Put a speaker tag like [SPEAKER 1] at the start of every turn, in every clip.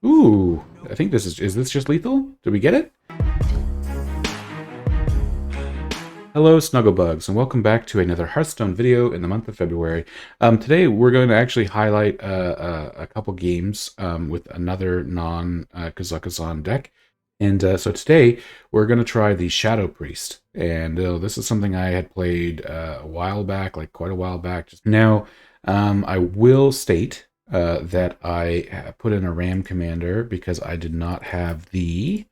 [SPEAKER 1] Ooh, I think this is this just lethal? Did we get it? Hello Snugglebugs, and welcome back to another Hearthstone video in the month of February. Today we're going to actually highlight a couple games with another non-Kazakhstan deck. And so today we're going to try the Shadow Priest. And this is something I had played a while back, like quite a while back. Now, I will state that I put in a Ram Commander because I did not have the...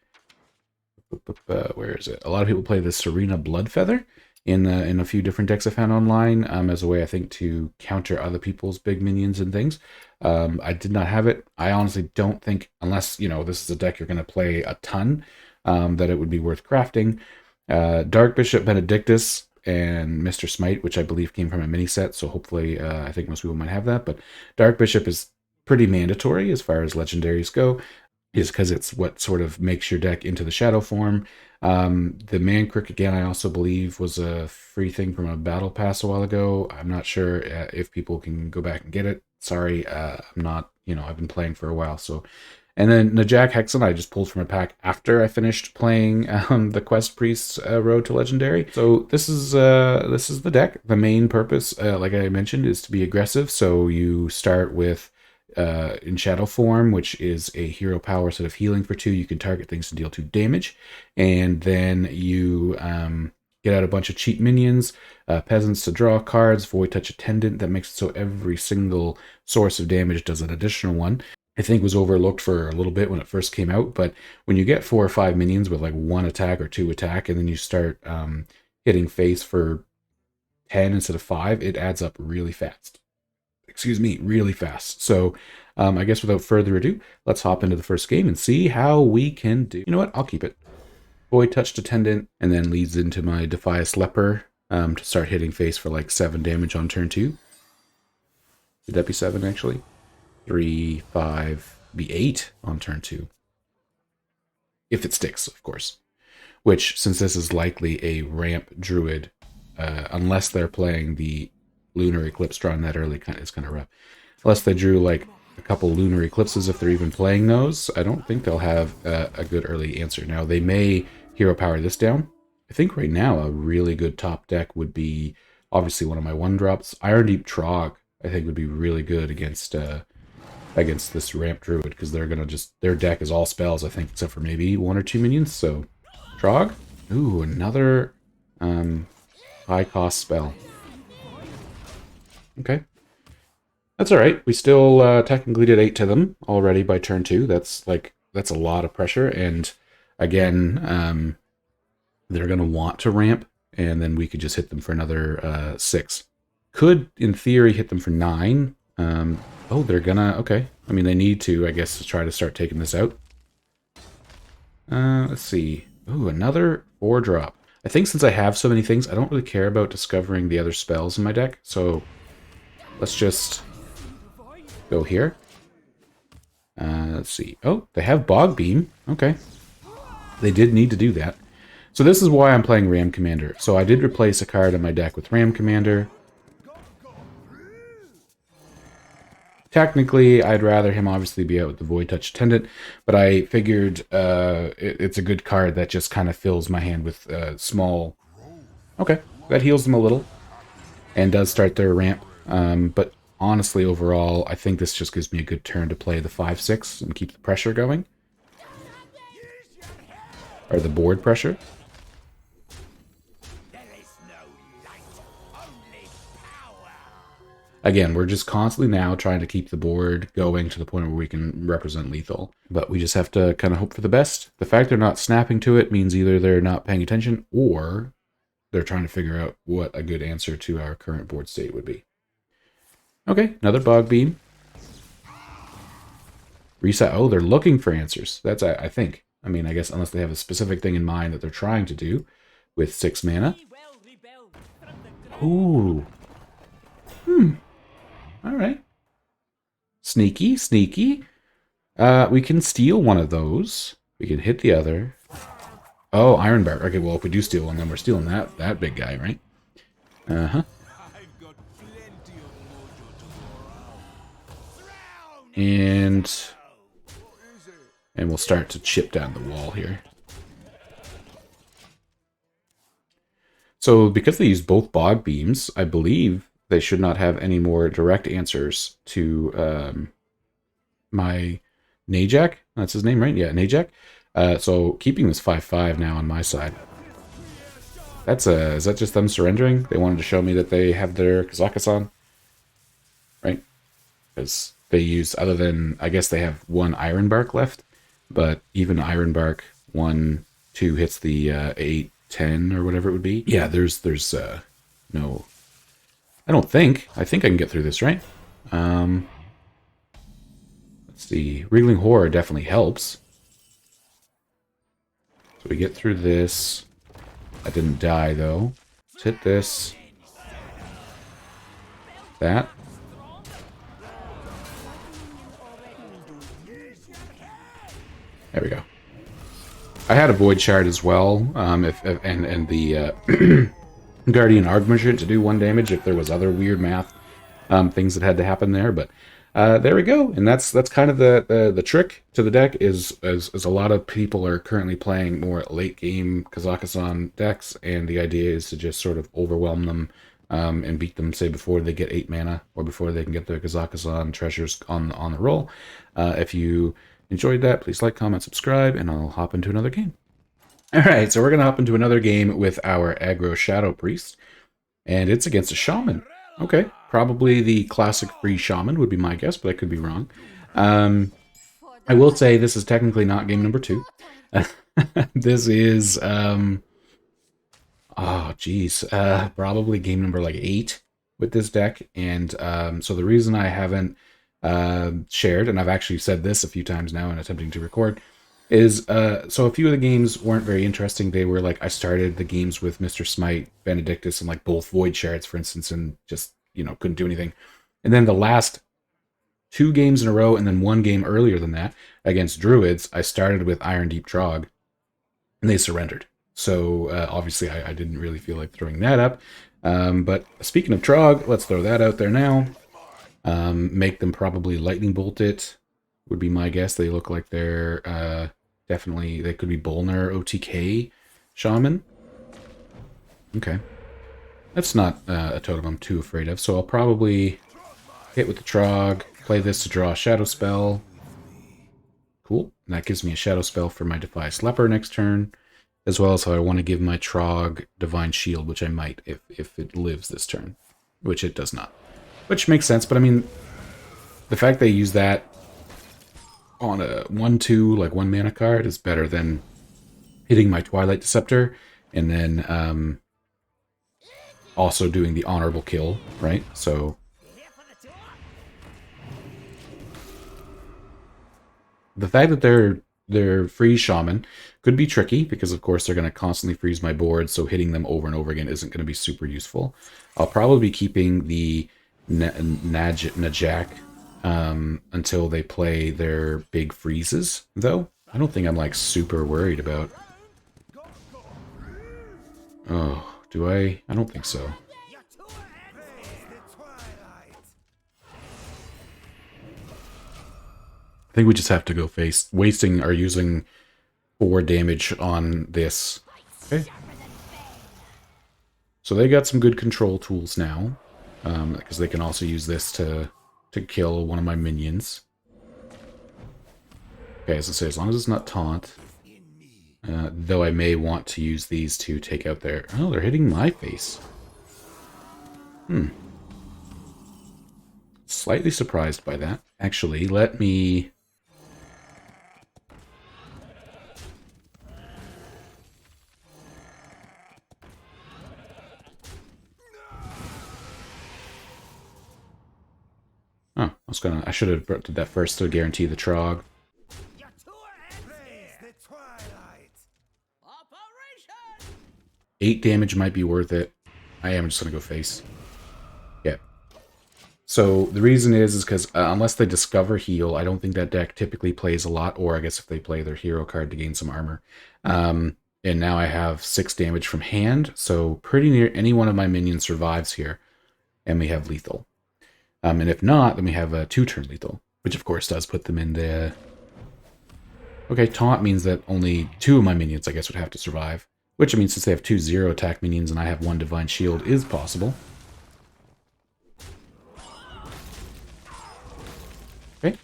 [SPEAKER 1] where is it? A lot of people play the Serena Bloodfeather in a few different decks I found online as a way, I think, to counter other people's big minions and things. I did not have it. I honestly don't think, unless, you know, this is a deck you're going to play a ton, that it would be worth crafting. Dark Bishop Benedictus and Mr. Smite, which I believe came from a mini set, so hopefully I think most people might have that. But Dark Bishop is pretty mandatory as far as legendaries go, is because it's what sort of makes your deck into the shadow form. The Man Crick, again, I also believe was a free thing from a battle pass a while ago. I'm not sure if people can go back and get it. Sorry, I'm not, you know, I've been playing for a while. So, and then the Jack Hexen I just pulled from a pack after I finished playing the Quest Priest's Road to Legendary. So this is the deck. The main purpose, like I mentioned, is to be aggressive. So you start with in shadow form, which is a hero power set of healing for 2. You can target things and deal 2 damage, and then you get out a bunch of cheap minions, peasants to draw cards, void touch attendant, that makes it so every single source of damage does an additional one. I think was overlooked for a little bit when it first came out, but when you get 4 or 5 minions with like 1 attack or 2 attack, and then you start hitting face for 10 instead of 5, it adds up really fast. Excuse me, really fast. So I guess without further ado, let's hop into the first game and see how we can do. You know what? I'll keep it. Void Touched Attendant, and then leads into my Defias Leper to start hitting face for like 7 damage on turn 2. Should that be 7 actually? 3, 5, be 8 on turn 2. If it sticks, of course. Which, since this is likely a ramp Druid, unless they're playing the Lunar Eclipse drawing that early, it's kind of rough. Unless they drew like a couple Lunar Eclipses, if they're even playing those, I don't think they'll have a good early answer. Now, they may hero power this down. I think right now a really good top deck would be obviously one of my 1-drops. Iron Deep Trog, I think, would be really good against this ramp Druid, because they're gonna just, their deck is all spells, I think, except for maybe 1 or 2 minions. So Trog, ooh, another high cost spell. Okay, that's all right. We still technically did 8 to them already by turn 2. That's a lot of pressure, and again, they're gonna want to ramp, and then we could just hit them for another 6. Could, in theory, hit them for 9. Oh, they're gonna, okay. I mean, they need to, I guess, to try to start taking this out. Let's see. Ooh, another 4-drop. I think since I have so many things, I don't really care about discovering the other spells in my deck, so let's just go here. Let's see. Oh, they have Bog Beam. Okay. They did need to do that. So this is why I'm playing Ram Commander. So I did replace a card in my deck with Ram Commander. Technically, I'd rather him obviously be out with the Void Touch Attendant, but I figured it's a good card that just kind of fills my hand with small... Okay, that heals them a little and does start their ramp. But honestly, overall, I think this just gives me a good turn to play the 5-6 and keep the pressure going. Or the board pressure. Again, we're just constantly now trying to keep the board going to the point where we can represent lethal. But we just have to kind of hope for the best. The fact they're not snapping to it means either they're not paying attention or they're trying to figure out what a good answer to our current board state would be. Okay, another Bog Beam. Reset. Oh, they're looking for answers. That's, I think. I mean, I guess unless they have a specific thing in mind that they're trying to do with 6 mana. Ooh. All right. Sneaky, sneaky. We can steal one of those. We can hit the other. Oh, Iron Bar. Okay, well, if we do steal one, then we're stealing that big guy, right? Uh-huh. And And we'll start to chip down the wall here. So because they use both bog beams, I believe they should not have any more direct answers to my Najak. That's his name, right? Yeah, Najak. So keeping this 5-5 now on my side. That's is that just them surrendering? They wanted to show me that they have their Kazakhstan, right? Because they use, other than, I guess they have one Iron Bark left, but even Iron Bark 1, 2 hits the 8, 10 or whatever it would be. Yeah, there's no, I don't think. I think I can get through this, right? Let's see. Wriggling Horror definitely helps. So we get through this. I didn't die, though. Let's hit this. That. There we go. I had a Void Shard as well, and the Guardian Augmentation to do 1 damage if there was other weird math things that had to happen there, but there we go. And that's kind of the trick to the deck is a lot of people are currently playing more late game Kazakhstan decks, and the idea is to just sort of overwhelm them and beat them, say, before they get 8 mana or before they can get their Kazakhstan treasures on the roll. If you enjoyed that, please like, comment, subscribe, and I'll hop into another game. Alright, so we're going to hop into another game with our Aggro Shadow Priest, and it's against a Shaman. Okay, probably the classic free Shaman would be my guess, but I could be wrong. I will say this is technically not game number 2. This is, probably game number like 8 with this deck, and so the reason I haven't shared, and I've actually said this a few times now in attempting to record, is so a few of the games weren't very interesting. They were like, I started the games with Mr. Smite, Benedictus, and like both Void Shards, for instance, and just, you know, couldn't do anything. And then the last 2 games in a row, and then 1 game earlier than that, against Druids, I started with Iron Deep Trog, and they surrendered. So obviously I didn't really feel like throwing that up. But speaking of Trog, let's throw that out there now. Make them probably Lightning Bolt it, would be my guess. They look like they're definitely, they could be Bolner OTK Shaman. Okay. That's not a totem I'm too afraid of, so I'll probably hit with the Trog, play this to draw a Shadow Spell. Cool. And that gives me a Shadow Spell for my Defias Leper next turn, as well as how I want to give my Trog Divine Shield, which I might if it lives this turn, which it does not. Which makes sense, but I mean, the fact they use that on a 1/2, like 1 mana card, is better than hitting my Twilight Deceptor and then also doing the honorable kill, right? So the fact that they're freeze Shaman could be tricky, because of course they're going to constantly freeze my board, so hitting them over and over again isn't going to be super useful. I'll probably be keeping the Najak until they play their big freezes, though. I don't think I'm like super worried about... Oh, do I? I don't think so. I think we just have to go face wasting or using 4 damage on this. Okay. So they got some good control tools now, because they can also use this to kill one of my minions. Okay, as I say, as long as it's not taunt. Though I may want to use these to take out their... Oh, they're hitting my face. Slightly surprised by that. Actually, let me... Oh, I should have did that first to guarantee the Trog. 8 damage might be worth it. I am just gonna go face. Yeah. So the reason is because unless they discover heal, I don't think that deck typically plays a lot, or I guess if they play their hero card to gain some armor. And now I have 6 damage from hand, so pretty near any one of my minions survives here, and we have lethal. And if not, then we have a 2-turn lethal, which of course does put them in the... Okay, taunt means that only 2 of my minions, I guess, would have to survive. Which, I mean, since they have 2 0 attack minions and I have 1 divine shield, is possible. Okay.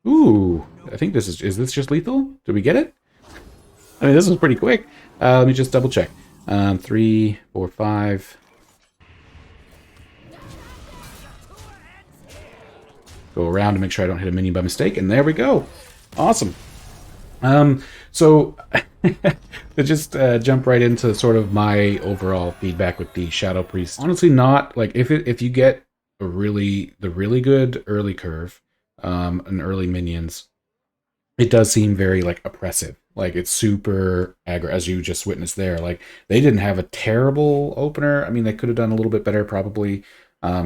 [SPEAKER 1] Ooh, I think this is this just lethal? Did we get it? I mean, this was pretty quick. Let me just double check. 3, 4, 5. Go around to make sure I don't hit a minion by mistake, and there we go. Awesome. So to just jump right into sort of my overall feedback with the Shadow Priest. Honestly, not like if you get the really good early curve, and early minions, it does seem very like oppressive. Like it's super aggro, as you just witnessed there. Like they didn't have a terrible opener. I mean, they could have done a little bit better probably,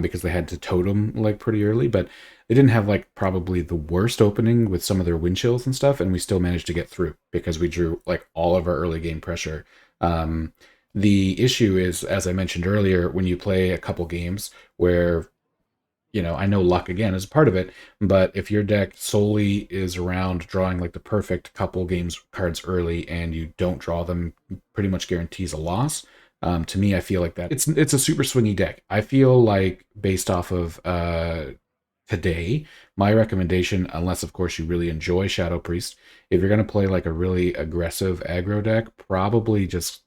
[SPEAKER 1] because they had to totem like pretty early, but they didn't have like probably the worst opening with some of their wind chills and stuff, and we still managed to get through because we drew like all of our early game pressure. The issue is, as I mentioned earlier, when you play a couple games where, you know, I know luck again is part of it, but if your deck solely is around drawing like the perfect couple games cards early and you don't draw them, pretty much guarantees a loss. To me, I feel like that it's a super swingy deck. I feel like based off of today, my recommendation, unless of course you really enjoy Shadow Priest, if you're gonna play like a really aggressive aggro deck, probably just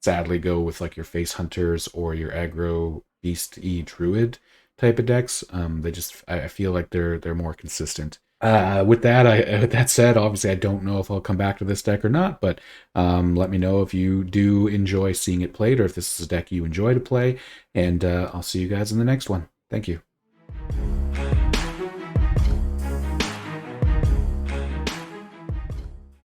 [SPEAKER 1] sadly go with like your Face Hunters or your aggro Beast-y Druid type of decks. They just I feel like they're more consistent. With that said, obviously I don't know if I'll come back to this deck or not, but let me know if you do enjoy seeing it played or if this is a deck you enjoy to play, and I'll see you guys in the next one. Thank you.